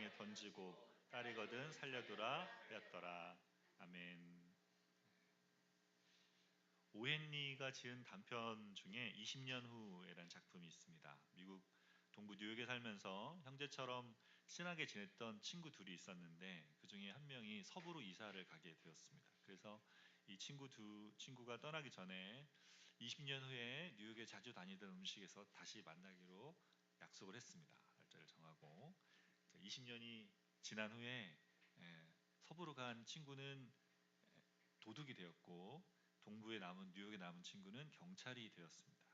땅에 던지고 딸이거든 살려두라 하였더라. 아멘. 오헨리가 지은 단편 중에 20년 후에라는 작품이 있습니다. 미국 동부 뉴욕에 살면서 형제처럼 친하게 지냈던 친구 둘이 있었는데 그 중에 한 명이 서부로 이사를 가게 되었습니다. 그래서 이 친구가 떠나기 전에 20년 후에 뉴욕에 자주 다니던 음식에서 다시 만나기로 약속을 했습니다. 날짜를 정하고 20년이 지난 후에 서부로 간 친구는 도둑이 되었고 동부에 남은 뉴욕에 남은 친구는 경찰이 되었습니다.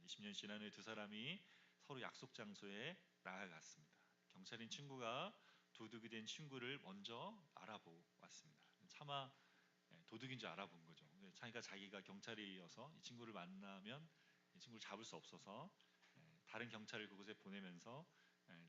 20년 지난 후에 두 사람이 서로 약속 장소에 나아갔습니다. 경찰인 친구가 도둑이 된 친구를 먼저 알아보고 왔습니다. 차마 도둑인 줄 알아본 거죠. 자기가 경찰이어서 이 친구를 만나면 이 친구를 잡을 수 없어서 다른 경찰을 그곳에 보내면서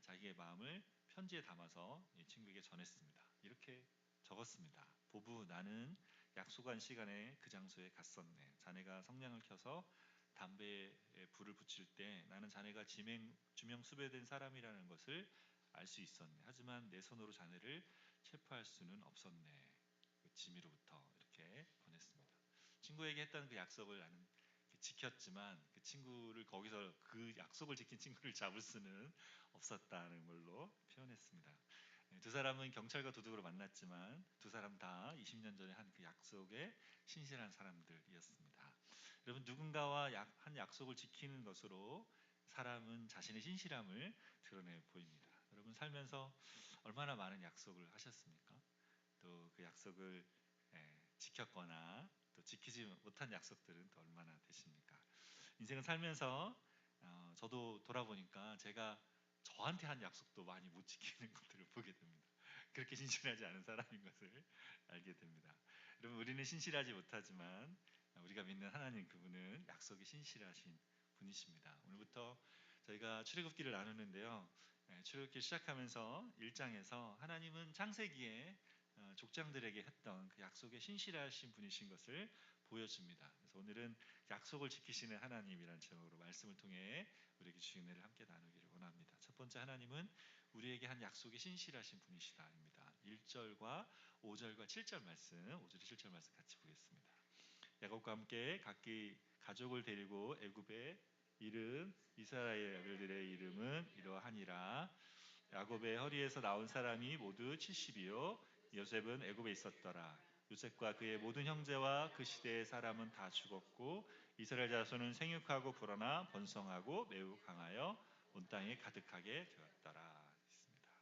자기의 마음을 편지에 담아서 이 친구에게 전했습니다. 이렇게 적었습니다. 보부, 나는 약속한 시간에 그 장소에 갔었네. 자네가 성냥을 켜서 담배에 불을 붙일 때 나는 자네가 주명 수배된 사람이라는 것을 알 수 있었네. 하지만 내 손으로 자네를 체포할 수는 없었네. 그 지미로부터 이렇게 보냈습니다. 친구에게 했던 그 약속을 나는 지켰지만 그 친구를 거기서 그 약속을 지킨 친구를 잡을 수는 없었다는 걸로 표현했습니다. 두 사람은 경찰과 도둑으로 만났지만 두 사람 다 20년 전에 한 그 약속에 신실한 사람들이었습니다. 여러분, 누군가와 한 약속을 지키는 것으로 사람은 자신의 신실함을 드러내 보입니다. 여러분 살면서 얼마나 많은 약속을 하셨습니까? 또 그 약속을 지켰거나 또 지키지 못한 약속들은 또 얼마나 되십니까? 인생을 살면서 저도 돌아보니까 제가 저한테 한 약속도 많이 못 지키는 것들을 보게 됩니다. 그렇게 신실하지 않은 사람인 것을 알게 됩니다. 여러분, 우리는 신실하지 못하지만 우리가 믿는 하나님, 그분은 약속이 신실하신 분이십니다. 오늘부터 저희가 출애굽기를 나누는데요. 출애굽기 시작하면서 1장에서 하나님은 창세기에 족장들에게 했던 그 약속에 신실하신 분이신 것을 보여줍니다. 그래서 오늘은 약속을 지키시는 하나님이라는 제목으로 말씀을 통해 우리에게 주신 은혜를 함께 나누기를 원합니다. 첫 번째, 하나님은 우리에게 한 약속에 신실하신 분이시다입니다. 1절과 5절과 7절 말씀, 5절 7절 말씀 같이 보겠습니다. 야곱과 함께 각기 가족을 데리고 애굽에 이른 이스라엘 아들들의 이름은 이러하니라. 야곱의 허리에서 나온 사람이 모두 70이요 요셉은 애굽에 있었더라. 요셉과 그의 모든 형제와 그 시대의 사람은 다 죽었고 이스라엘 자손은 생육하고 불어나 번성하고 매우 강하여 온 땅에 가득하게 되었더라. 있습니다.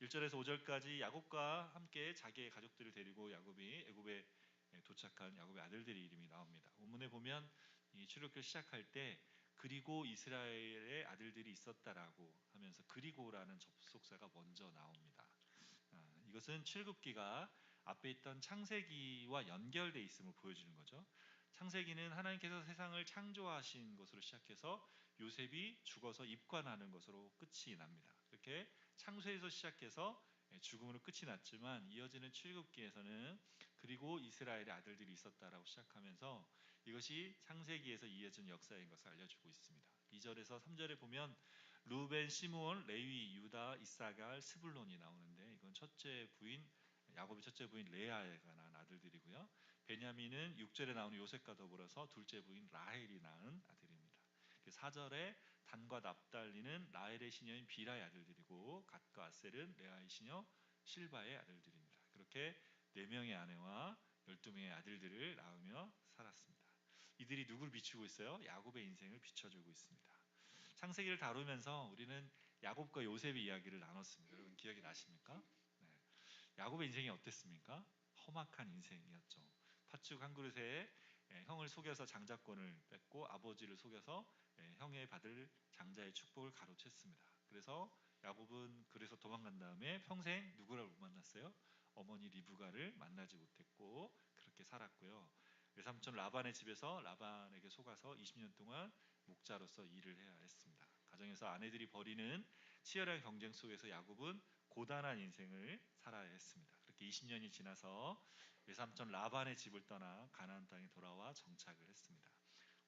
1절에서 5절까지 야곱과 함께 자기의 가족들을 데리고 야곱이 애굽에 도착한 야곱의 아들들의 이름이 나옵니다. 본문에 보면 이 출애굽기를 시작할 때 그리고 이스라엘의 아들들이 있었다라고 하면서 그리고라는 접속사가 먼저 나옵니다. 이것은 출애굽기가 앞에 있던 창세기와 연결되어 있음을 보여주는 거죠. 창세기는 하나님께서 세상을 창조하신 것으로 시작해서 요셉이 죽어서 입관하는 것으로 끝이 납니다. 이렇게 창세에서 시작해서 죽음으로 끝이 났지만 이어지는 출애굽기에서는 그리고 이스라엘의 아들들이 있었다라고 시작하면서 이것이 창세기에서 이어진 역사인 것을 알려주고 있습니다. 2절에서 3절에 보면 루벤, 시므온, 레위, 유다, 이사갈, 스불론이 나오는데 이건 야곱의 첫째 부인 레아에 관한 아들들이고요. 베냐민은 6절에 나오는 요셉과 더불어서 둘째 부인 라헬이 낳은 아들입니다. 4절에 단과 납달리는 라헬의 시녀인 비라의 아들들이고 갓과 아셀은 레아의 시녀 실바의 아들들입니다. 그렇게 4명의 아내와 12명의 아들들을 낳으며 살았습니다. 이들이 누구를 비추고 있어요? 야곱의 인생을 비춰주고 있습니다. 창세기를 다루면서 우리는 야곱과 요셉의 이야기를 나눴습니다. 여러분 기억이 나십니까? 네. 야곱의 인생이 어땠습니까? 험악한 인생이었죠. 팥죽 한 그릇에 형을 속여서 장자권을 뺏고 아버지를 속여서 형의 받을 장자의 축복을 가로챘습니다. 그래서 야곱은 그래서 도망간 다음에 평생 누구를 못 만났어요? 어머니 리브가를 만나지 못했고 그렇게 살았고요. 외삼촌 라반의 집에서 라반에게 속아서 20년 동안 목자로서 일을 해야 했습니다. 가정에서 아내들이 벌이는 치열한 경쟁 속에서 야곱은 고단한 인생을 살아야 했습니다. 그렇게 20년이 지나서 외삼촌 라반의 집을 떠나 가나안 땅에 돌아와 정착을 했습니다.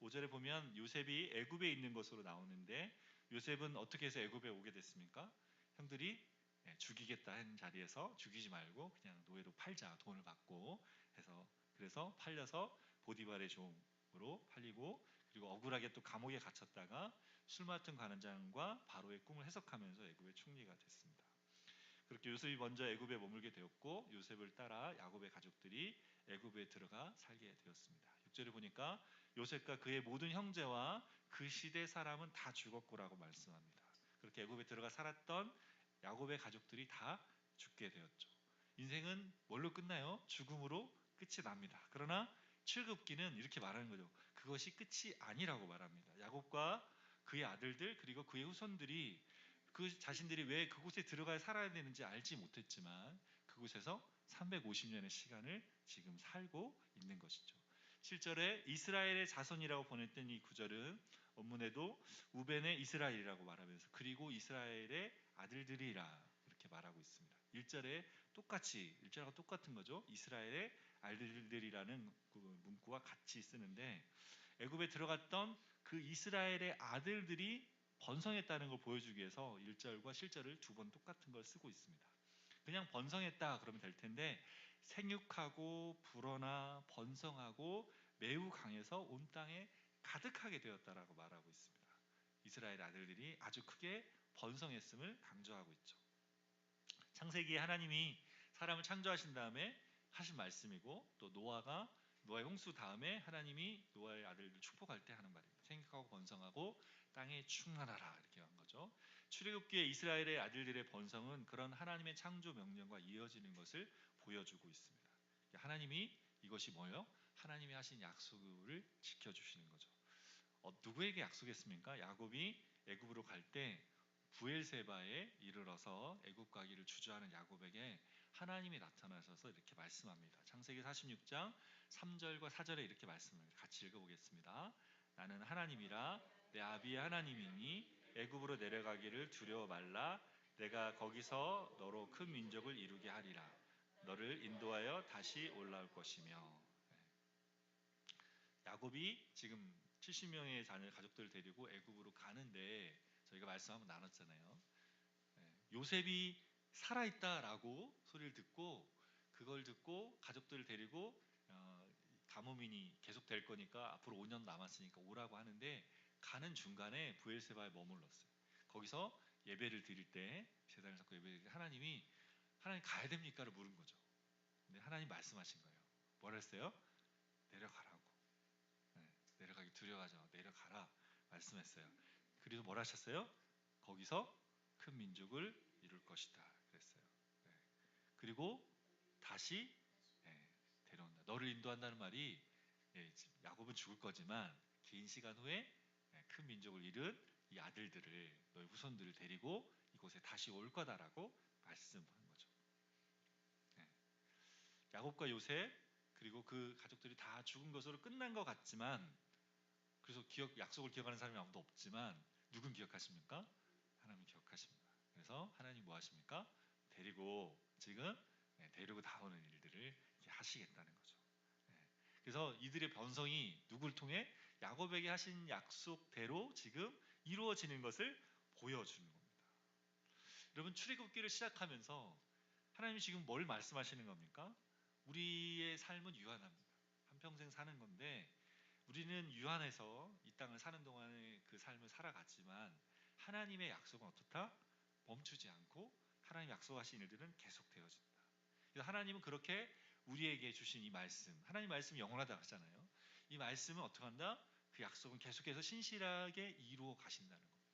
5절에 보면 요셉이 애굽에 있는 것으로 나오는데 요셉은 어떻게 해서 애굽에 오게 됐습니까? 형들이 죽이겠다 한 자리에서 죽이지 말고 그냥 노예로 팔자, 돈을 받고 해서, 그래서 팔려서 보디발의 종으로 팔리고, 그리고 억울하게 또 감옥에 갇혔다가 술 맡은 관원장과 바로의 꿈을 해석하면서 애굽의 총리가 됐습니다. 그렇게 요셉이 먼저 애굽에 머물게 되었고, 요셉을 따라 야곱의 가족들이 애굽에 들어가 살게 되었습니다. 6절에 보니까 요셉과 그의 모든 형제와 그 시대 사람은 다 죽었고라고 말씀합니다. 그렇게 애굽에 들어가 살았던 야곱의 가족들이 다 죽게 되었죠. 인생은 뭘로 끝나요? 죽음으로 끝이 납니다. 그러나 출애굽기는 이렇게 말하는 거죠. 그것이 끝이 아니라고 말합니다. 야곱과 그의 아들들 그리고 그의 후손들이 그 자신들이 왜 그곳에 들어가 살아야 되는지 알지 못했지만 그곳에서 350년의 시간을 지금 살고 있는 것이죠. 7절에 이스라엘의 자손이라고 보냈던 이 구절은 원문에도 우벤의 이스라엘이라고 말하면서 그리고 이스라엘의 아들들이라 이렇게 말하고 있습니다. 1절에 똑같이 1절하고 똑같은 거죠. 이스라엘의 아들들이라는 그 문구와 같이 쓰는데, 애굽에 들어갔던 그 이스라엘의 아들들이 번성했다는 걸 보여주기 위해서 1절과 실절을 두 번 똑같은 걸 쓰고 있습니다. 그냥 번성했다 그러면 될 텐데 생육하고 불어나 번성하고 매우 강해서 온 땅에 가득하게 되었다라고 말하고 있습니다. 이스라엘 아들들이 아주 크게 번성했음을 강조하고 있죠. 창세기에 하나님이 사람을 창조하신 다음에 하신 말씀이고, 또 노아의 홍수 다음에 하나님이 노아의 아들들을 축복할 때 하는 말입니다. 생육하고 번성하고 땅에 충만하라 이렇게 한 거죠. 출애굽기의 이스라엘의 아들들의 번성은 그런 하나님의 창조 명령과 이어지는 것을 보여주고 있습니다. 하나님이 이것이 뭐예요? 하나님이 하신 약속을 지켜주시는 거죠. 누구에게 약속했습니까? 야곱이 애굽으로 갈 때 부엘세바에 이르러서 애굽 가기를 주저하는 야곱에게 하나님이 나타나셔서 이렇게 말씀합니다. 창세기 46장 3절과 4절에 이렇게 말씀합니다. 같이 읽어보겠습니다. 나는 하나님이라 내 아비의 하나님이니 애굽으로 내려가기를 두려워 말라. 내가 거기서 너로 큰 민족을 이루게 하리라. 너를 인도하여 다시 올라올 것이며. 야곱이 지금 70명의 자녀 가족들을 데리고 애굽으로 가는데 저희가 말씀 한번 나눴잖아요. 요셉이 살아있다라고 소리를 듣고 그걸 듣고 가족들을 데리고 가뭄이 계속 될 거니까 앞으로 5년 남았으니까 오라고 하는데, 가는 중간에 부엘세바에 머물렀어요. 거기서 예배를 드릴 때 제단을 잡고 예배를 드릴 때 하나님 가야 됩니까를 물은 거죠. 근데 하나님 말씀하신 거예요. 뭐라 했어요? 내려가라고. 내려가기 두려워하지 마. 내려가라 말씀했어요. 그리고 뭐라 하셨어요? 거기서 큰 민족을 이룰 것이다 그랬어요. 그리고 다시 데려온다. 너를 인도한다는 말이 야곱은 죽을 거지만 긴 시간 후에 큰 민족을 이룬 이 아들들을, 너의 후손들을 데리고 이곳에 다시 올 거다라고 말씀한 거죠. 야곱과 요셉 그리고 그 가족들이 다 죽은 것으로 끝난 것 같지만, 그래서 약속을 기억하는 사람이 아무도 없지만 누군 기억하십니까? 하나님 기억하십니다. 그래서 하나님 뭐 하십니까? 데리고 나오는 일들을 하시겠다는 거죠. 그래서 이들의 번성이 누굴 통해? 야곱에게 하신 약속대로 지금 이루어지는 것을 보여주는 겁니다. 여러분, 출애굽기를 시작하면서 하나님이 지금 뭘 말씀하시는 겁니까? 우리의 삶은 유한합니다. 한평생 사는 건데 우리는 유한해서 이 땅을 사는 동안에 그 삶을 살아갔지만 하나님의 약속은 어떻다? 멈추지 않고 하나님 약속하신 일들은 계속 되어진다. 그래서 하나님은 그렇게 우리에게 주신 이 말씀, 하나님 말씀이 영원하다 하잖아요. 이 말씀은 어떻게 한다? 그 약속은 계속해서 신실하게 이루어 가신다는 겁니다.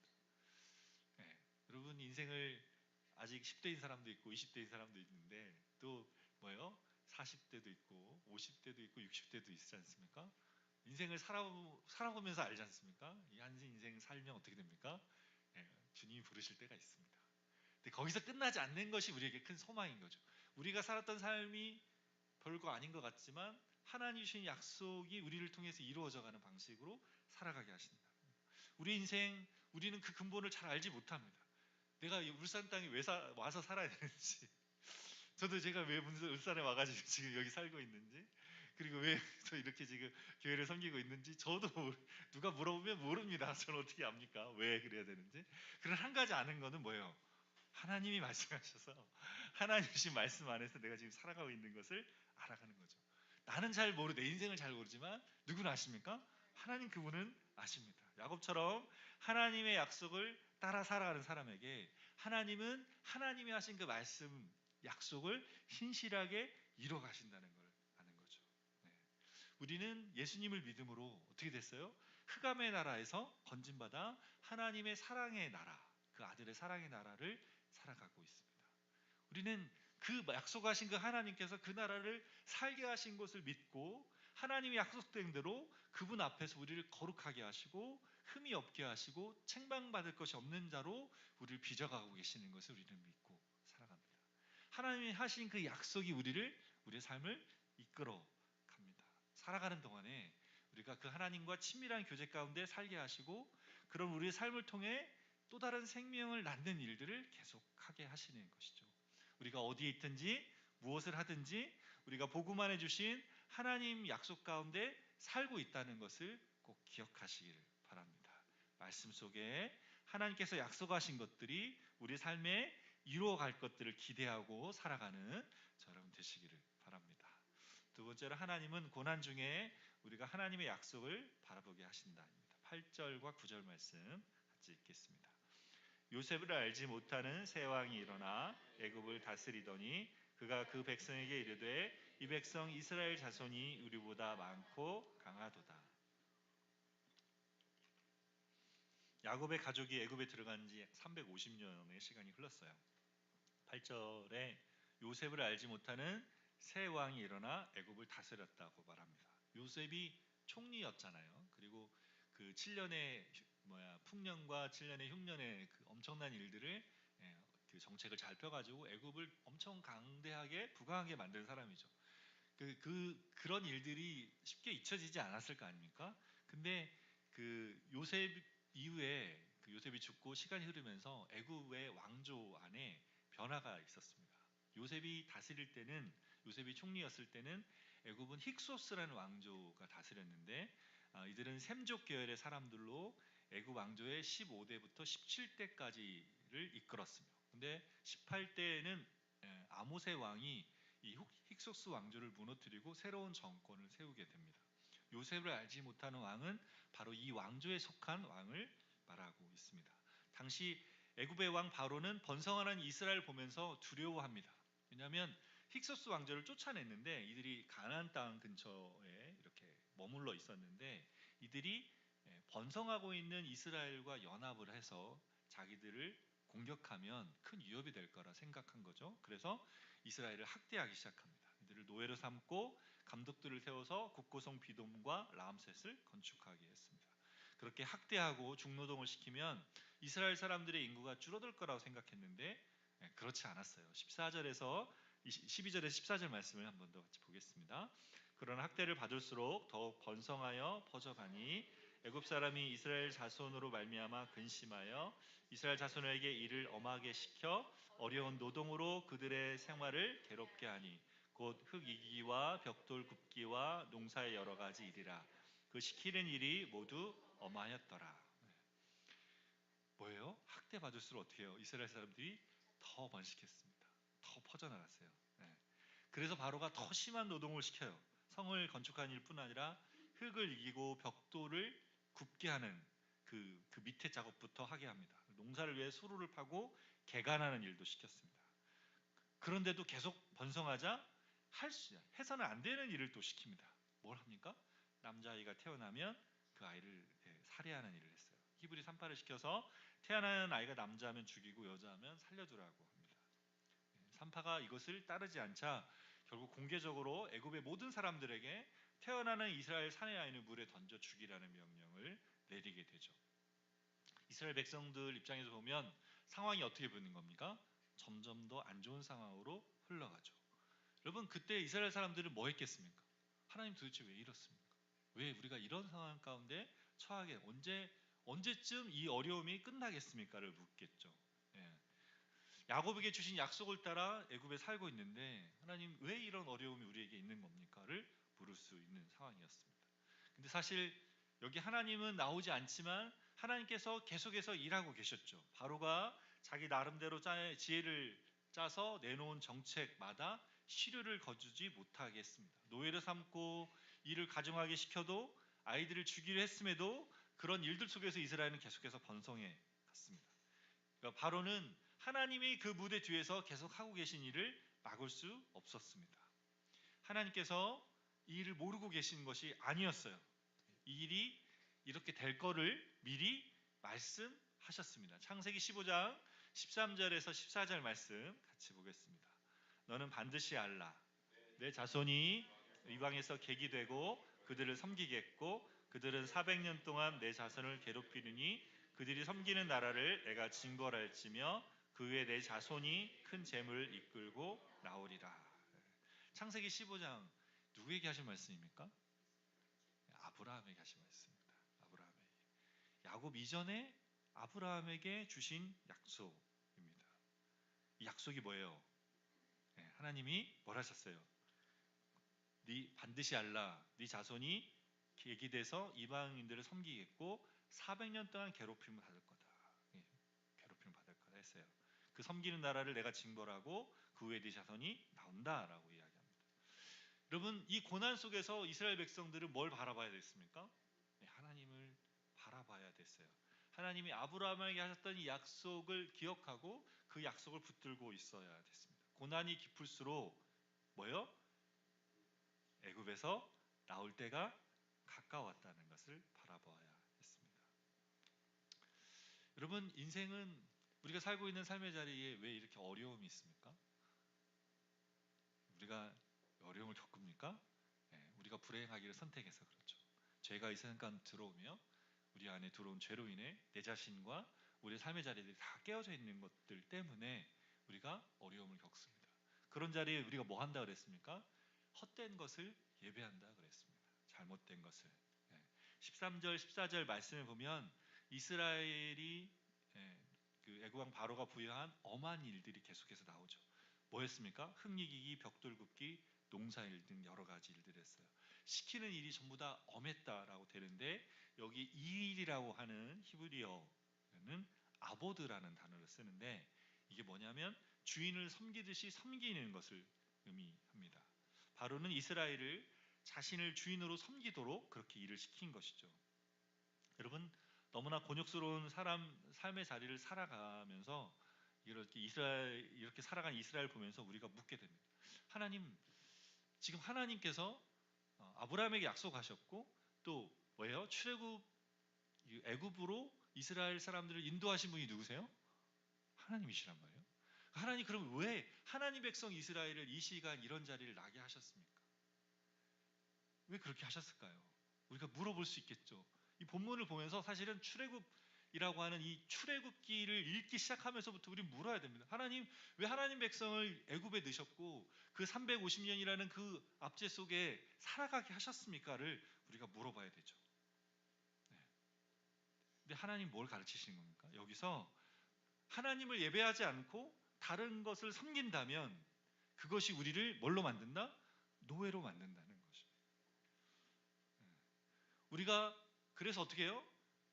여러분, 인생을 아직 10대인 사람도 있고 20대인 사람도 있는데 또 뭐예요? 40대도 있고 50대도 있고 60대도 있지 않습니까? 인생을 살아보면서 알지 않습니까? 이 한 인생 살면 어떻게 됩니까? 주님이 부르실 때가 있습니다. 근데 거기서 끝나지 않는 것이 우리에게 큰 소망인 거죠. 우리가 살았던 삶이 별거 아닌 것 같지만 하나님 주신 약속이 우리를 통해서 이루어져가는 방식으로 살아가게 하신다. 우리 인생, 우리는 그 근본을 잘 알지 못합니다. 내가 울산 땅에 왜 와서 살아야 되는지, 저도 제가 왜 울산에 와가지고 지금 여기 살고 있는지, 그리고 왜 저 이렇게 지금 교회를 섬기고 있는지 저도 누가 물어보면 모릅니다. 저는 어떻게 압니까? 왜 그래야 되는지. 그런 한 가지 아는 거는 뭐예요? 하나님이 말씀하셔서 하나님이신 말씀 안에서 내가 지금 살아가고 있는 것을 알아가는 거죠. 나는 잘 모르, 내 인생을 잘 모르지만 누구는 아십니까? 하나님 그분은 아십니다. 야곱처럼 하나님의 약속을 따라 살아가는 사람에게 하나님은 하나님이 하신 그 말씀, 약속을 신실하게 이뤄 가신다는 걸 아는 거죠. 네. 우리는 예수님을 믿음으로 어떻게 됐어요? 흑암의 나라에서 건진받아 하나님의 사랑의 나라, 그 아들의 사랑의 나라를 살아가고 있습니다. 우리는 그 약속하신 그 하나님께서 그 나라를 살게 하신 것을 믿고 하나님이 약속된 대로 그분 앞에서 우리를 거룩하게 하시고 흠이 없게 하시고 책망받을 것이 없는 자로 우리를 빚어가고 계시는 것을 우리는 믿고 살아갑니다. 하나님이 하신 그 약속이 우리의 삶을 이끌어 갑니다. 살아가는 동안에 우리가 그 하나님과 친밀한 교제 가운데 살게 하시고 그런 우리의 삶을 통해 또 다른 생명을 낳는 일들을 계속하게 하시는 것이죠. 우리가 어디에 있든지 무엇을 하든지 우리가 복음 안에 주신 하나님 약속 가운데 살고 있다는 것을 꼭 기억하시기를 바랍니다. 말씀 속에 하나님께서 약속하신 것들이 우리 삶에 이루어갈 것들을 기대하고 살아가는 저 여러분 되시기를 바랍니다. 두 번째로 하나님은 고난 중에 우리가 하나님의 약속을 바라보게 하신다. 8절과 9절 말씀 같이 읽겠습니다. 요셉을 알지 못하는 새 왕이 일어나 애굽을 다스리더니 그가 그 백성에게 이르되 이 백성 이스라엘 자손이 우리보다 많고 강하도다. 야곱의 가족이 애굽에 들어간 지 350년의 시간이 흘렀어요. 8절에 요셉을 알지 못하는 새 왕이 일어나 애굽을 다스렸다고 말합니다. 요셉이 총리였잖아요. 그리고 그 7년의 풍년과 7년의 흉년의 그 엄청난 일들을 그 정책을 잘 펴가지고 애굽을 엄청 강대하게 부강하게 만든 사람이죠. 그런 일들이 쉽게 잊혀지지 않았을 거 아닙니까? 근데 그 요셉 이후에 그 요셉이 죽고 시간이 흐르면서 애굽의 왕조 안에 변화가 있었습니다. 요셉이 다스릴 때는 요셉이 총리였을 때는 애굽은 힉소스라는 왕조가 다스렸는데 이들은 셈족 계열의 사람들로 애굽 왕조의 15대부터 17대까지를 이끌었습니다. 근데 18대에는 아모세 왕이 이 힉소스 왕조를 무너뜨리고 새로운 정권을 세우게 됩니다. 요셉을 알지 못하는 왕은 바로 이 왕조에 속한 왕을 말하고 있습니다. 당시 애굽의 왕 바로는 번성하는 이스라엘을 보면서 두려워합니다. 왜냐하면 힉소스 왕조를 쫓아냈는데 이들이 가나안 땅 근처에 이렇게 머물러 있었는데 이들이 번성하고 있는 이스라엘과 연합을 해서 자기들을 공격하면 큰 위협이 될 거라 생각한 거죠. 그래서 이스라엘을 학대하기 시작합니다. 이들을 노예로 삼고 감독들을 세워서 국고성 비돔과 라암셋을 건축하게 했습니다. 그렇게 학대하고 중노동을 시키면 이스라엘 사람들의 인구가 줄어들 거라고 생각했는데 그렇지 않았어요. 12절에서 14절 말씀을 한 번 더 같이 보겠습니다. 그러나 학대를 받을수록 더욱 번성하여 퍼져가니 애굽 사람이 이스라엘 자손으로 말미암아 근심하여 이스라엘 자손에게 일을 엄하게 시켜 어려운 노동으로 그들의 생활을 괴롭게 하니 곧 흙 이기기와 벽돌 굽기와 농사의 여러 가지 일이라. 그 시키는 일이 모두 엄하였더라. 뭐예요? 학대 받을수록 어떻게 해요? 이스라엘 사람들이 더 번식했습니다. 더 퍼져나갔어요. 그래서 바로가 더 심한 노동을 시켜요. 성을 건축하는 일뿐 아니라 흙을 이기고 벽돌을 굽게 하는 그 밑에 작업부터 하게 합니다. 농사를 위해 수로를 파고 개간하는 일도 시켰습니다. 그런데도 계속 번성하자 해서는 안 되는 일을 또 시킵니다. 뭘 합니까? 남자아이가 태어나면 그 아이를 살해하는 일을 했어요. 히브리 산파를 시켜서 태어나는 아이가 남자면 죽이고 여자면 살려두라고 합니다. 산파가 이것을 따르지 않자 결국 공개적으로 애굽의 모든 사람들에게 태어나는 이스라엘 사내 아이는 물에 던져 죽이라는 명령을 내리게 되죠. 이스라엘 백성들 입장에서 보면 상황이 어떻게 보이는 겁니까? 점점 더 안 좋은 상황으로 흘러가죠. 여러분 그때 이스라엘 사람들은 뭐 했겠습니까? 하나님 도대체 왜 이렇습니까? 왜 우리가 이런 상황 가운데 처하게 언제쯤 이 어려움이 끝나겠습니까를 묻겠죠. 야곱에게 주신 약속을 따라 애굽에 살고 있는데 하나님 왜 이런 어려움이 우리에게 있는 겁니까를 물을 수 있는 상황이었습니다. 근데 사실 여기 하나님은 나오지 않지만 하나님께서 계속해서 일하고 계셨죠. 바로가 자기 나름대로 지혜를 짜서 내놓은 정책마다 실효를 거두지 못하게 했습니다. 노예를 삼고 일을 가증하게 시켜도 아이들을 주기로 했음에도 그런 일들 속에서 이스라엘은 계속해서 번성해 갔습니다. 그러니까 바로는 하나님이 그 무대 뒤에서 계속 하고 계신 일을 막을 수 없었습니다. 하나님께서 이 일을 모르고 계신 것이 아니었어요. 이 일이 이렇게 될 거를 미리 말씀하셨습니다. 창세기 15장 13절에서 14절 말씀 같이 보겠습니다. 너는 반드시 알라. 내 자손이 이방에서 객이 되고 그들을 섬기겠고 그들은 400년 동안 내 자손을 괴롭히느니 그들이 섬기는 나라를 내가 징벌할지며 그 후에 내 자손이 큰 재물을 이끌고 나오리라. 창세기 15장 누구에게 하신 말씀입니까? 아브라함에게 하신 말씀입니다. 아브라함에게. 야곱 이전에 아브라함에게 주신 약속입니다. 이 약속이 뭐예요? 하나님이 뭘 하셨어요? 네 반드시 알라. 네 자손이 객이 돼서 이방인들을 섬기겠고 400년 동안 괴롭힘을 받을 거다. 괴롭힘을 받을 거다 했어요. 그 섬기는 나라를 내가 징벌하고 그 후에 네 자손이 나온다라고 이야기합니다. 여러분, 이 고난 속에서 이스라엘 백성들은 뭘 바라봐야 됐습니까? 하나님을 바라봐야 됐어요. 하나님이 아브라함에게 하셨던 이 약속을 기억하고 그 약속을 붙들고 있어야 됐습니다. 고난이 깊을수록 뭐요? 애굽에서 나올 때가 가까웠다는 것을 바라봐야 했습니다. 여러분, 인생은 우리가 살고 있는 삶의 자리에 왜 이렇게 어려움이 있습니까? 우리가 어려움을 겪습니까? 우리가 불행하기를 선택해서 그렇죠. 죄가 이 세상 들어오며 우리 안에 들어온 죄로 인해 내 자신과 우리 삶의 자리들이 다 깨어져 있는 것들 때문에 우리가 어려움을 겪습니다. 그런 자리에 우리가 뭐 한다 그랬습니까? 헛된 것을 예배한다 그랬습니다. 잘못된 것을. 13절 14절 말씀을 보면 이스라엘이 그 애국 왕 바로가 부여한 엄한 일들이 계속해서 나오죠. 뭐였습니까? 흙이기기, 벽돌 굽기, 농사일 등 여러 가지 일들을 했어요. 시키는 일이 전부 다 엄했다라고 되는데 여기 이 일이라고 하는 히브리어는 아보드라는 단어를 쓰는데 이게 뭐냐면 주인을 섬기듯이 섬기는 것을 의미합니다. 바로는 이스라엘을 자신을 주인으로 섬기도록 그렇게 일을 시킨 것이죠. 여러분, 너무나 곤욕스러운 삶의 자리를 살아가면서 이렇게 살아간 이스라엘 보면서 우리가 묻게 됩니다. 하나님, 지금 하나님께서 아브라함에게 약속하셨고 또 뭐예요? 출애굽 애굽으로 이스라엘 사람들을 인도하신 분이 누구세요? 하나님이시란 말이에요. 하나님, 그럼 왜 하나님 백성 이스라엘을 이 시간 이런 자리를 나게 하셨습니까? 왜 그렇게 하셨을까요? 우리가 물어볼 수 있겠죠. 이 본문을 보면서 사실은 출애굽이라고 하는 이 출애굽기를 읽기 시작하면서부터 우리는 물어야 됩니다. 하나님, 왜 하나님 백성을 애굽에 넣으셨고 그 350년이라는 그 압제 속에 살아가게 하셨습니까를 우리가 물어봐야 되죠. 근데 하나님 뭘 가르치시는 겁니까? 여기서 하나님을 예배하지 않고 다른 것을 섬긴다면 그것이 우리를 뭘로 만든다? 노예로 만든다는 것입니다. 우리가 그래서 어떻게 해요?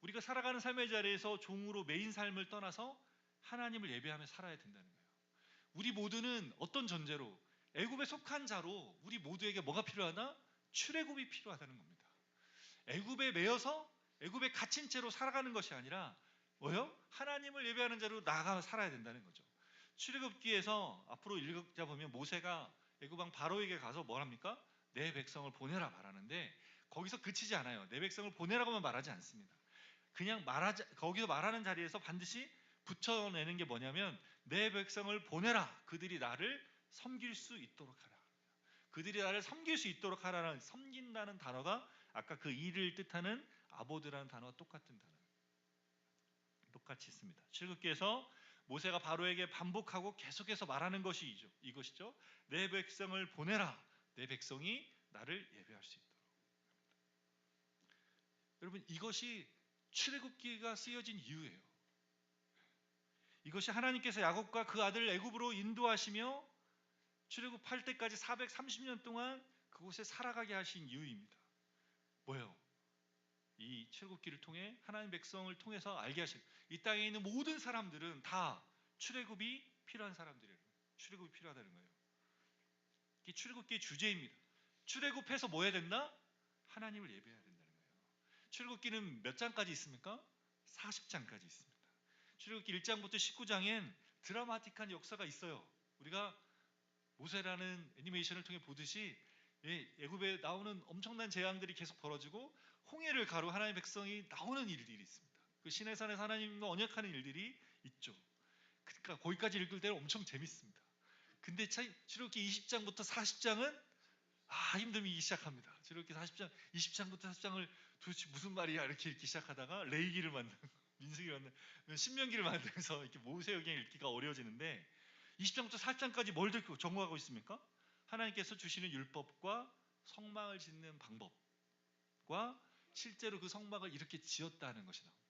우리가 살아가는 삶의 자리에서 종으로 매인 삶을 떠나서 하나님을 예배하며 살아야 된다는 거예요. 우리 모두는 어떤 전제로 애굽에 속한 자로 우리 모두에게 뭐가 필요하다? 출애굽이 필요하다는 겁니다. 애굽에 매여서 애굽에 갇힌 채로 살아가는 것이 아니라 뭐요? 하나님을 예배하는 자로 나아가 살아야 된다는 거죠. 출애굽기에서 앞으로 읽자 보면 모세가 애굽 왕 바로에게 가서 뭘 합니까? 내 백성을 보내라 말하는데 거기서 그치지 않아요. 내 백성을 보내라고만 말하지 않습니다. 그냥 거기서 말하는 자리에서 반드시 붙여내는 게 뭐냐면 내 백성을 보내라. 그들이 나를 섬길 수 있도록 하라. 그들이 나를 섬길 수 있도록 하라는 섬긴다는 단어가 아까 그 일을 뜻하는 아보드라는 단어와 똑같은 단어. 똑같이 있습니다. 출애굽기에서 모세가 바로에게 반복하고 계속해서 말하는 것이 이것이죠. 내 백성을 보내라. 내 백성이 나를 예배할 수 있도록. 여러분, 이것이 출애굽기가 쓰여진 이유예요. 이것이 하나님께서 야곱과 그 아들을 애굽으로 인도하시며 출애굽할 때까지 430년 동안 그곳에 살아가게 하신 이유입니다. 뭐예요? 이 출애굽기를 통해 하나님 백성을 통해서 알게 하신 이 땅에 있는 모든 사람들은 다 출애굽이 필요한 사람들이에요. 출애굽이 필요하다는 거예요. 이게 출애굽기의 주제입니다. 출애굽해서 뭐 해야 된다? 하나님을 예배해야 된다는 거예요. 출애굽기는 몇 장까지 있습니까? 40장까지 있습니다. 출애굽기 1장부터 19장엔 드라마틱한 역사가 있어요. 우리가 모세라는 애니메이션을 통해 보듯이 애굽에 나오는 엄청난 재앙들이 계속 벌어지고 홍해를 가로 하나님의 백성이 나오는 일들이 있습니다. 그 시내산에서 하나님과 언약하는 일들이 있죠. 그러니까 거기까지 읽을 때는 엄청 재밌습니다. 근데 출애굽기 20장부터 40장은 힘듦이 시작합니다. 출애굽기 40장, 20장부터 40장을 도대체 무슨 말이야 이렇게 읽기 시작하다가 레위기를 만들고 민수기를 만들고 신명기를 만들면서 이렇게 모세오경 읽기가 어려워지는데 20장부터 40장까지 뭘 정하고 있습니까? 하나님께서 주시는 율법과 성막을 짓는 방법과 실제로 그 성막을 이렇게 지었다는 것이 나옵니다.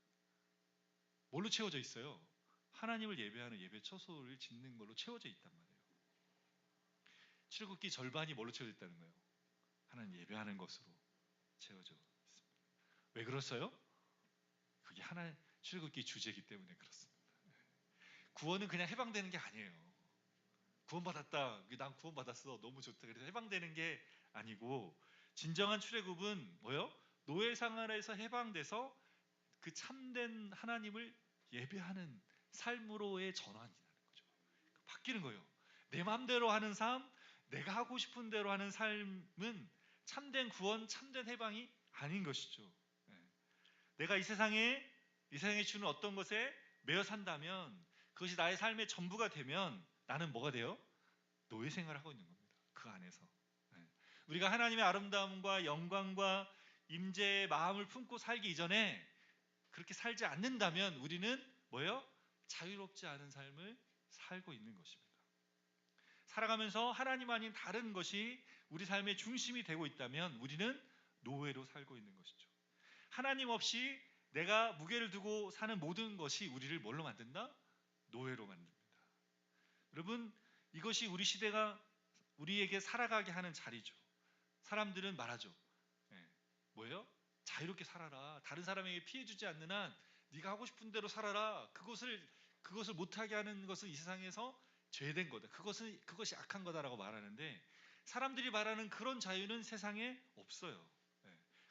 뭘로 채워져 있어요? 하나님을 예배하는 예배 처소를 짓는 걸로 채워져 있단 말이에요. 출애굽기 절반이 뭘로 채워져 있다는 거예요? 하나님 예배하는 것으로 채워져 있습니다. 왜 그렇어요? 그게 출애굽기 주제이기 때문에 그렇습니다. 구원은 그냥 해방되는 게 아니에요. 구원받았다. 난 구원받았어. 너무 좋다. 그래서 해방되는 게 아니고 진정한 출애굽은 뭐요? 노예 생활에서 해방돼서 그 참된 하나님을 예배하는 삶으로의 전환이라는 거죠. 바뀌는 거예요. 내 마음대로 하는 삶, 내가 하고 싶은 대로 하는 삶은 참된 구원, 참된 해방이 아닌 것이죠. 내가 이 세상에 주는 어떤 것에 매여 산다면 그것이 나의 삶의 전부가 되면 나는 뭐가 돼요? 노예 생활을 하고 있는 겁니다. 그 안에서. 우리가 하나님의 아름다움과 영광과 임재의 마음을 품고 살기 이전에 그렇게 살지 않는다면 우리는 뭐예요? 자유롭지 않은 삶을 살고 있는 것입니다. 살아가면서 하나님 아닌 다른 것이 우리 삶의 중심이 되고 있다면 우리는 노예로 살고 있는 것이죠. 하나님 없이 내가 무게를 두고 사는 모든 것이 우리를 뭘로 만든다? 노예로 만듭니다. 여러분, 이것이 우리 시대가 우리에게 살아가게 하는 자리죠. 사람들은 말하죠. 뭐예요? 자유롭게 살아라. 다른 사람에게 피해 주지 않는 한 네가 하고 싶은 대로 살아라. 그것을 못하게 하는 것은 이 세상에서 죄된 거다. 그것이 악한 거다라고 말하는데 사람들이 말하는 그런 자유는 세상에 없어요.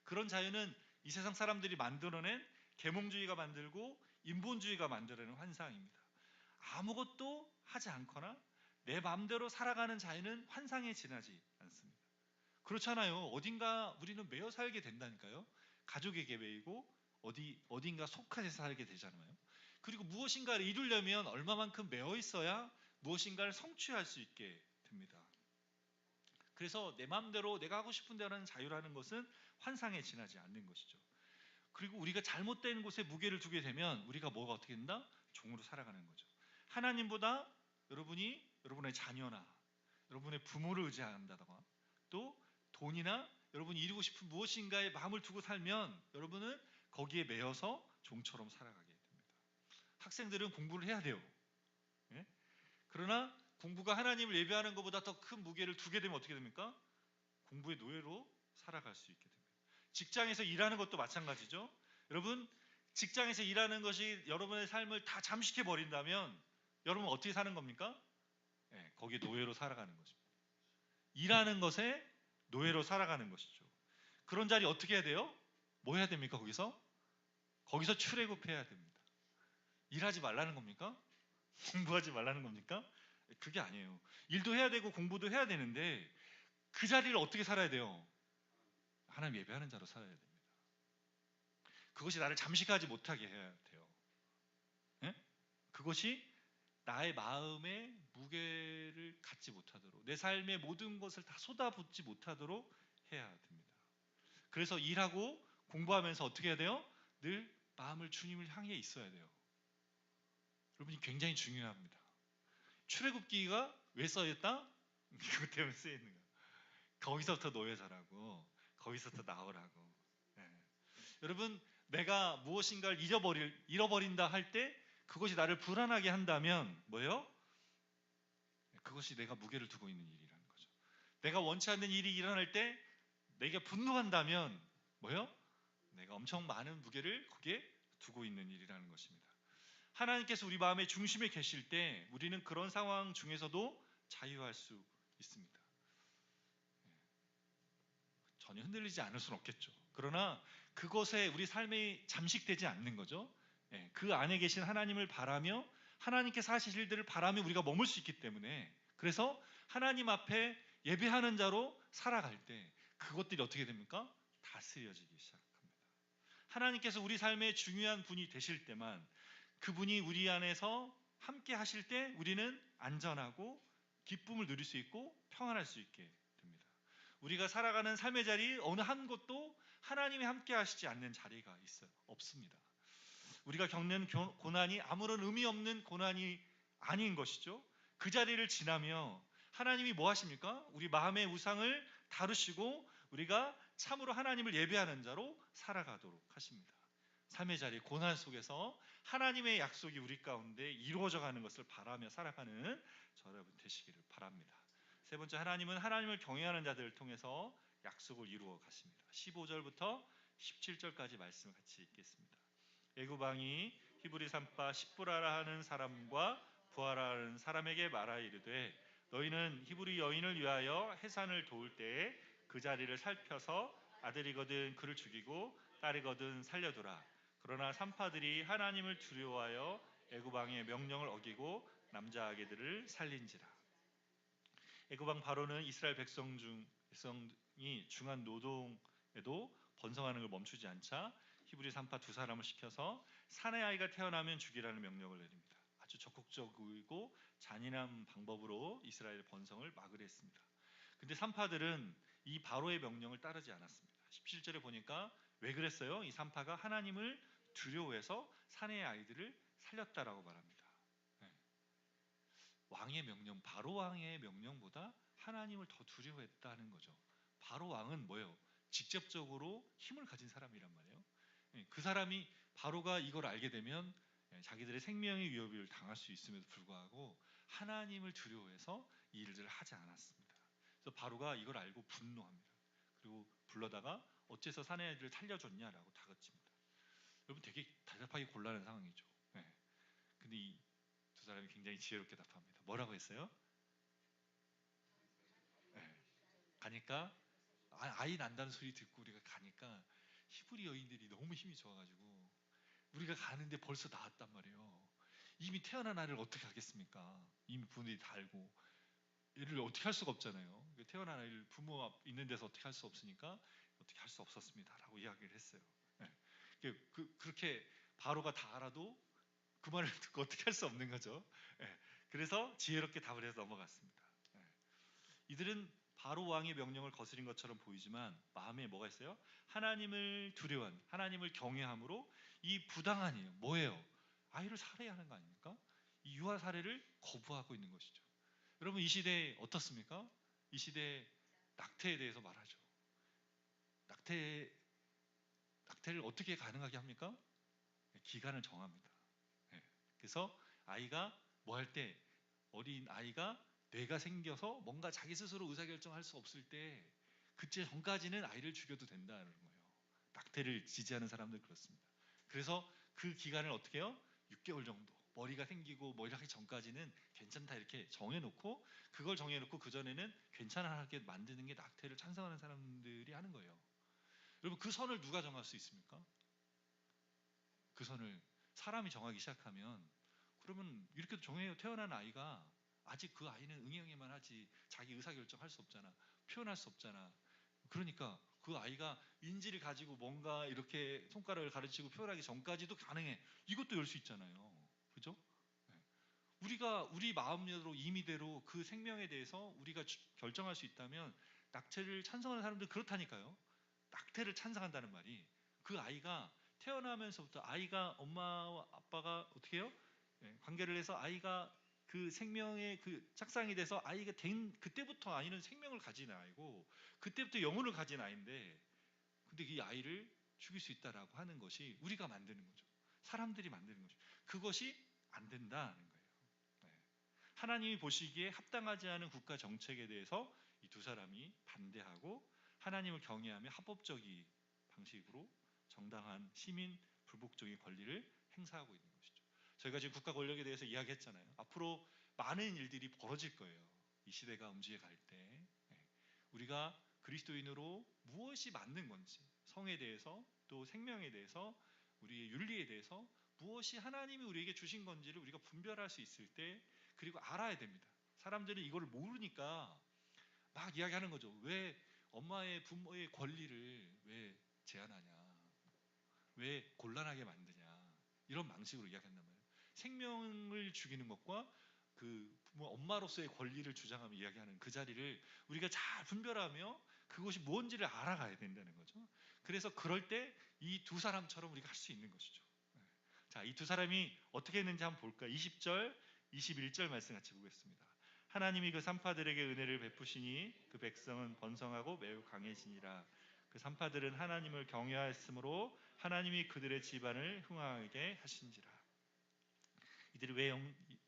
그런 자유는 이 세상 사람들이 만들어낸 계몽주의가 만들고 인본주의가 만들어낸 환상입니다. 아무것도 하지 않거나 내 마음대로 살아가는 자유는 환상에 지나지 않습니다. 그렇잖아요. 어딘가 우리는 매여 살게 된다니까요. 가족에게 매이고 어딘가 속하게 살게 되잖아요. 그리고 무엇인가를 이루려면 얼마만큼 매여 있어야 무엇인가를 성취할 수 있게 됩니다. 그래서 내 마음대로 내가 하고 싶은 대로 하는 자유라는 것은 환상에 지나지 않는 것이죠. 그리고 우리가 잘못된 곳에 무게를 두게 되면 우리가 뭐가 어떻게 된다? 종으로 살아가는 거죠. 하나님보다 여러분의 자녀나 여러분의 부모를 의지한다거나 또 돈이나 여러분이 이루고 싶은 무엇인가에 마음을 두고 살면 여러분은 거기에 매여서 종처럼 살아가게 됩니다. 학생들은 공부를 해야 돼요. 그러나 공부가 하나님을 예배하는 것보다 더 큰 무게를 두게 되면 어떻게 됩니까? 공부의 노예로 살아갈 수 있게 됩니다. 직장에서 일하는 것도 마찬가지죠. 여러분, 직장에서 일하는 것이 여러분의 삶을 다 잠식해 버린다면 여러분 어떻게 사는 겁니까? 거기에 노예로 살아가는 것입니다. 일하는 것에 노예로 살아가는 것이죠. 그런 자리 어떻게 해야 돼요? 뭐 해야 됩니까? 거기서 출애굽해야 됩니다. 일하지 말라는 겁니까? 공부하지 말라는 겁니까? 그게 아니에요. 일도 해야 되고 공부도 해야 되는데 그 자리를 어떻게 살아야 돼요? 하나님 예배하는 자로 살아야 됩니다. 그것이 나를 잠식하지 못하게 해야 돼요. 그것이 나의 마음에 무게를 갖지 못하도록 내 삶의 모든 것을 다 쏟아붓지 못하도록 해야 됩니다. 그래서 일하고 공부하면서 어떻게 해야 돼요? 늘 마음을 주님을 향해 있어야 돼요. 여러분이 굉장히 중요합니다. 출애굽기가 왜 써있다? 그것 때문에 쓰여있는 거예요. 거기서부터 노예자라고 거기서부터 나오라고. 여러분 내가 무엇인가를 잃어버린다 할 때 그것이 나를 불안하게 한다면 뭐예요? 그것이 내가 무게를 두고 있는 일이라는 거죠. 내가 원치 않는 일이 일어날 때 내가 분노한다면 뭐예요? 내가 엄청 많은 무게를 거기에 두고 있는 일이라는 것입니다. 하나님께서 우리 마음의 중심에 계실 때 우리는 그런 상황 중에서도 자유할 수 있습니다. 전혀 흔들리지 않을 수는 없겠죠. 그러나 그것에 우리 삶이 잠식되지 않는 거죠. 그 안에 계신 하나님을 바라며 하나님께서 하실 일들을 바라며 우리가 머물 수 있기 때문에, 그래서 하나님 앞에 예배하는 자로 살아갈 때 그것들이 어떻게 됩니까? 다스려지기 시작합니다. 하나님께서 우리 삶의 중요한 분이 되실 때만, 그분이 우리 안에서 함께 하실 때 우리는 안전하고 기쁨을 누릴 수 있고 평안할 수 있게 됩니다. 우리가 살아가는 삶의 자리 어느 한 곳도 하나님이 함께 하시지 않는 자리가 없습니다. 우리가 겪는 고난이 아무런 의미 없는 고난이 아닌 것이죠. 그 자리를 지나며 하나님이 뭐 하십니까? 우리 마음의 우상을 다루시고 우리가 참으로 하나님을 예배하는 자로 살아가도록 하십니다. 삶의 자리 고난 속에서 하나님의 약속이 우리 가운데 이루어져 가는 것을 바라며 살아가는 저 여러분 되시기를 바랍니다. 세 번째, 하나님은 하나님을 경외하는 자들을 통해서 약속을 이루어 가십니다. 15절부터 17절까지 말씀 같이 읽겠습니다. 애굽 왕이 히브리 산파 십부라라 하는 사람과 부하라 하는 사람에게 말하 이르되, 너희는 히브리 여인을 위하여 해산을 도울 때에 그 자리를 살펴서 아들이거든 그를 죽이고 딸이거든 살려두라. 그러나 산파들이 하나님을 두려워하여 애굽 왕의 명령을 어기고 남자 아기들을 살린지라. 애굽 왕 바로는 이스라엘 백성이 중한 노동에도 번성하는 걸 멈추지 않자 히브리 산파 두 사람을 시켜서 사내 아이가 태어나면 죽이라는 명령을 내립니다. 아주 적극적이고 잔인한 방법으로 이스라엘 번성을 막으려 했습니다. 근데 산파들은 이 바로의 명령을 따르지 않았습니다. 17절에 보니까 왜 그랬어요? 이 산파가 하나님을 두려워해서 사내의 아이들을 살렸다라고 말합니다. 왕의 명령, 바로 왕의 명령보다 하나님을 더 두려워했다는 거죠. 바로 왕은 뭐예요? 직접적으로 힘을 가진 사람이란 말이에요. 그 사람이, 바로가 이걸 알게 되면 자기들의 생명의 위협을 당할 수 있음에도 불구하고 하나님을 두려워해서 이 일들을 하지 않았습니다. 그래서 바로가 이걸 알고 분노합니다. 그리고 불러다가 어째서 사내 아이들을 살려줬냐라고 다그칩니다. 여러분, 되게 답답하기 곤란한 상황이죠. 근데 이 두 사람이 굉장히 지혜롭게 답합니다. 뭐라고 했어요? 가니까 아이 난다는 소리 듣고 우리가 가니까 히브리 여인들이 너무 힘이 좋아가지고 우리가 가는데 벌써 나왔단 말이에요. 이미 태어난 아이를 어떻게 하겠습니까? 이미 부모들이 다 알고 얘를 어떻게 할 수가 없잖아요. 태어난 아이를 부모 앞 있는 데서 어떻게 할 수 없으니까 어떻게 할 수 없었습니다라고 이야기를 했어요. 그렇게 바로가 다 알아도 그 말을 듣고 어떻게 할 수 없는 거죠. 그래서 지혜롭게 답을 해서 넘어갔습니다. 이들은 바로 왕의 명령을 거스린 것처럼 보이지만 마음에 뭐가 있어요? 하나님을 두려워한, 하나님을 경외함으로 이 부당한 일, 뭐예요? 아이를 살해야 하는 거 아닙니까? 이 유아 살해를 거부하고 있는 것이죠. 여러분, 이 시대에 어떻습니까? 이 시대에 낙태에 대해서 말하죠. 낙태를 어떻게 가능하게 합니까? 기간을 정합니다. 그래서 아이가 뭐 할 때, 어린 아이가 뇌가 생겨서 뭔가 자기 스스로 의사결정할 수 없을 때 그때 전까지는 아이를 죽여도 된다는 거예요. 낙태를 지지하는 사람들 그렇습니다. 그래서 그 기간을 어떻게 해요? 6개월 정도, 머리가 생기고 뭐 이렇게 전까지는 괜찮다 이렇게 정해놓고, 그걸 정해놓고 그 전에는 괜찮게 만드는 게 낙태를 찬성하는 사람들이 하는 거예요. 여러분, 그 선을 누가 정할 수 있습니까? 그 선을 사람이 정하기 시작하면, 그러면 이렇게 정해요. 태어난 아이가 아직 그 아이는 응애응애만 하지 자기 의사결정할 수 없잖아. 표현할 수 없잖아. 그러니까 그 아이가 인지를 가지고 뭔가 이렇게 손가락을 가르치고 표현하기 전까지도 가능해. 이것도 열 수 있잖아요. 그죠? 우리가 우리 마음대로 임의대로 그 생명에 대해서 우리가 결정할 수 있다면 낙태를 찬성하는 사람들 그렇다니까요. 낙태를 찬성한다는 말이, 그 아이가 태어나면서부터 아이가 엄마와 아빠가 어떻게 해요? 관계를 해서 아이가 그 생명의 그 착상이 돼서 아이가 된 그때부터 아이는 생명을 가진 아이고 그때부터 영혼을 가진 아이인데, 근데 이 아이를 죽일 수 있다라고 하는 것이 우리가 만드는 거죠. 사람들이 만드는 거죠. 그것이 안 된다는 거예요. 하나님이 보시기에 합당하지 않은 국가 정책에 대해서 이 두 사람이 반대하고 하나님을 경외하며 합법적인 방식으로 정당한 시민 불복종의 권리를 행사하고 있는 것이죠. 저희가 지금 국가 권력에 대해서 이야기했잖아요. 앞으로 많은 일들이 벌어질 거예요. 이 시대가 움직여 갈 때. 우리가 그리스도인으로 무엇이 맞는 건지, 성에 대해서 또 생명에 대해서 우리의 윤리에 대해서 무엇이 하나님이 우리에게 주신 건지를 우리가 분별할 수 있을 때, 그리고 알아야 됩니다. 사람들은 이거를 모르니까 막 이야기하는 거죠. 왜 엄마의 부모의 권리를 왜 제한하냐, 왜 곤란하게 만드냐, 이런 방식으로 이야기한단 말이에요. 생명을 죽이는 것과 그 부모 엄마로서의 권리를 주장하며 이야기하는 그 자리를 우리가 잘 분별하며 그것이 뭔지를 알아가야 된다는 거죠. 그래서 그럴 때 이 두 사람처럼 우리가 할 수 있는 것이죠. 자, 이 두 사람이 어떻게 했는지 한번 볼까요? 20절, 21절 말씀 같이 보겠습니다. 하나님이 그 산파들에게 은혜를 베푸시니 그 백성은 번성하고 매우 강해지니라. 그 산파들은 하나님을 경외하였으므로 하나님이 그들의 집안을 흥왕하게 하신지라. 이들이 왜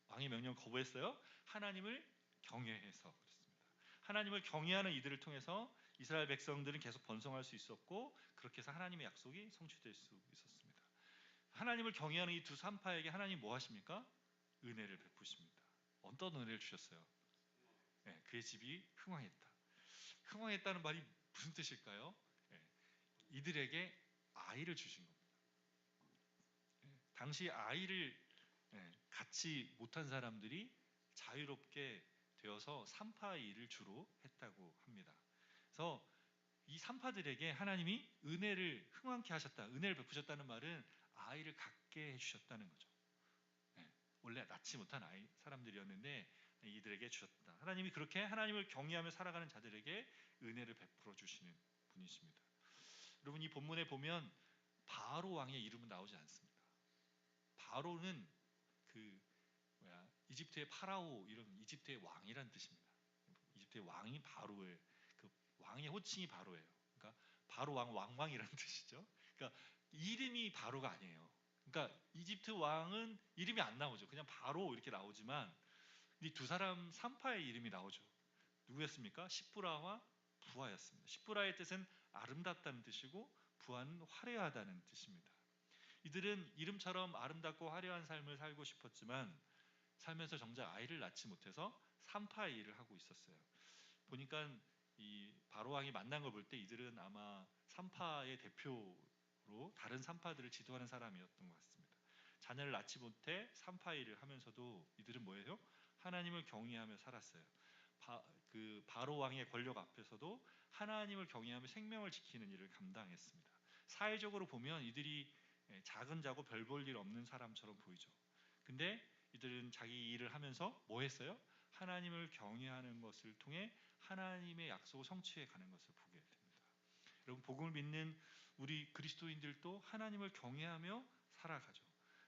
왕의 명령을 거부했어요? 하나님을 경외해서 그렇습니다. 하나님을 경외하는 이들을 통해서 이스라엘 백성들은 계속 번성할 수 있었고, 그렇게 해서 하나님의 약속이 성취될 수 있었습니다. 하나님을 경외하는 이 두 산파에게 하나님 뭐 하십니까? 은혜를 베푸십니다. 어떤 은혜를 주셨어요? 네, 그의 집이 흥왕했다. 흥왕했다는 말이 무슨 뜻일까요? 네, 이들에게 아이를 주신 겁니다. 네, 당시 아이를 갖지 못한 사람들이 자유롭게 되어서 산파 일을 주로 했다고 합니다. 그래서 이 산파들에게 하나님이 은혜를 흥왕케 하셨다, 은혜를 베푸셨다는 말은 아이를 갖게 해주셨다는 거죠. 원래 낳지 못한 사람들이었는데 이들에게 주셨다. 하나님이 그렇게 하나님을 경외하며 살아가는 자들에게 은혜를 베풀어 주시는 분이십니다. 여러분, 이 본문에 보면 바로 왕의 이름은 나오지 않습니다. 바로는 이집트의 파라오, 이런 이집트의 왕이란 뜻입니다. 이집트의 왕이 바로예요. 그 왕의 호칭이 바로예요. 그러니까 바로 왕왕이라는 뜻이죠. 그러니까 이름이 바로가 아니에요. 그러니까 이집트 왕은 이름이 안 나오죠. 그냥 바로 이렇게 나오지만 이 두 사람 산파의 이름이 나오죠. 누구였습니까? 시프라와 부하였습니다. 시프라의 뜻은 아름답다는 뜻이고 부하는 화려하다는 뜻입니다. 이들은 이름처럼 아름답고 화려한 삶을 살고 싶었지만 살면서 정작 아이를 낳지 못해서 산파의 일을 하고 있었어요. 보니까 이 바로 왕이 만난 걸 볼 때 이들은 아마 산파의 대표로 다른 산파들을 지도하는 사람이었던 것 같습니다. 자녀를 낳지 못해 산파의 일을 하면서도 이들은 뭐예요? 하나님을 경외하며 살았어요. 바로 왕의 권력 앞에서도 하나님을 경외하며 생명을 지키는 일을 감당했습니다. 사회적으로 보면 이들이 작은 자고 별 볼 일 없는 사람처럼 보이죠. 근데 이들은 자기 일을 하면서 뭐 했어요? 하나님을 경외하는 것을 통해 하나님의 약속을 성취해 가는 것을 보게 됩니다. 여러분, 복음을 믿는 우리 그리스도인들도 하나님을 경외하며 살아가죠.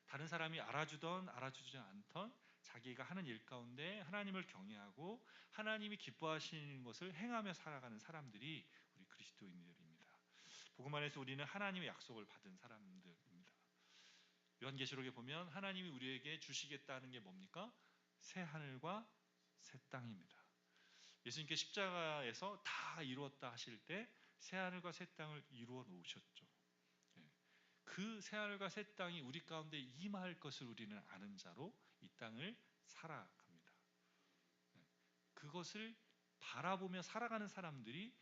다른 사람이 알아주던 알아주지 않던 자기가 하는 일 가운데 하나님을 경외하고 하나님이 기뻐하시는 것을 행하며 살아가는 사람들이 우리 그리스도인들입니다. 복음 안에서 우리는 하나님의 약속을 받은 사람들입니다. 요한계시록에 보면 하나님이 우리에게 주시겠다는 게 뭡니까? 새 하늘과 새 땅입니다. 예수님께 십자가에서 다 이루었다 하실 때 새 하늘과 새 땅을 이루어 놓으셨죠. 그 새 하늘과 새 땅이 우리 가운데 임할 것을 우리는 아는 자로 이 땅을 살아갑니다. 그것을 바라보며 살아가는 사람들이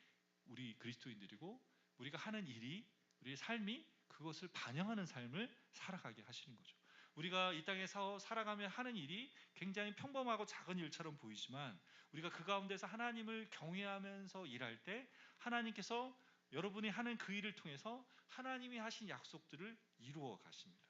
우리 그리스도인들이고, 우리가 하는 일이, 우리의 삶이 그것을 반영하는 삶을 살아가게 하시는 거죠. 우리가 이 땅에서 살아가며 하는 일이 굉장히 평범하고 작은 일처럼 보이지만 우리가 그 가운데서 하나님을 경외하면서 일할 때 하나님께서 여러분이 하는 그 일을 통해서 하나님이 하신 약속들을 이루어 가십니다.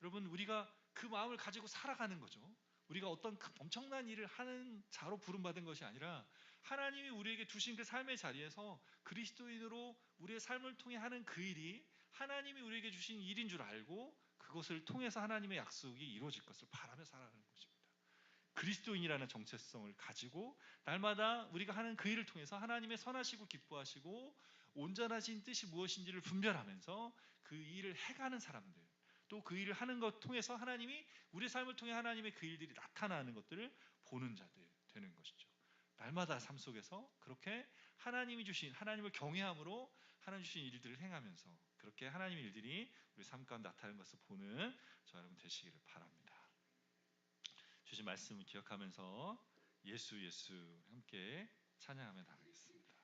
여러분, 우리가 그 마음을 가지고 살아가는 거죠. 우리가 어떤 엄청난 일을 하는 자로 부름받은 것이 아니라 하나님이 우리에게 주신 그 삶의 자리에서 그리스도인으로 우리의 삶을 통해 하는 그 일이 하나님이 우리에게 주신 일인 줄 알고 그것을 통해서 하나님의 약속이 이루어질 것을 바라며 살아가는 것입니다. 그리스도인이라는 정체성을 가지고 날마다 우리가 하는 그 일을 통해서 하나님의 선하시고 기뻐하시고 온전하신 뜻이 무엇인지를 분별하면서 그 일을 해가는 사람들, 또 그 일을 하는 것 통해서 하나님이 우리의 삶을 통해 하나님의 그 일들이 나타나는 것들을 보는 자들 되는 것이죠. 날마다 삶 속에서 그렇게 하나님이 주신, 하나님을 경외함으로 하나님 주신 일들을 행하면서 그렇게 하나님의 일들이 우리 삶 가운데 나타나는 것을 보는 저 여러분 되시기를 바랍니다. 주신 말씀을 기억하면서 예수 예수 함께 찬양하며 나가겠습니다.